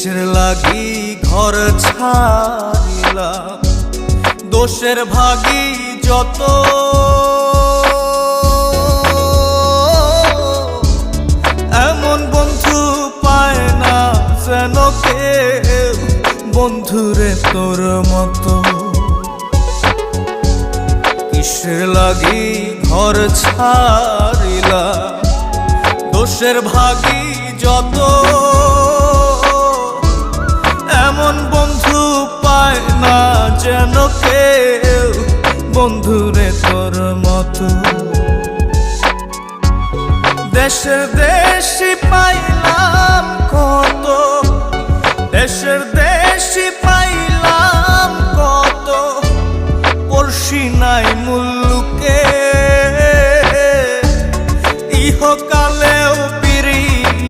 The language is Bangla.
কিসের লাগি ঘর ছাড়িলাম, দোষের ভাগী যত, এমন বন্ধু পায় না যেন কেউ, বন্ধুরে তোর মতো। কিসের লাগি ঘর ছাড়িলাম, দোষের ভাগী যত, এমন বন্ধু পায় না যেন কেউ, বন্ধুরে তোর মতো। দেশে দেশি পাই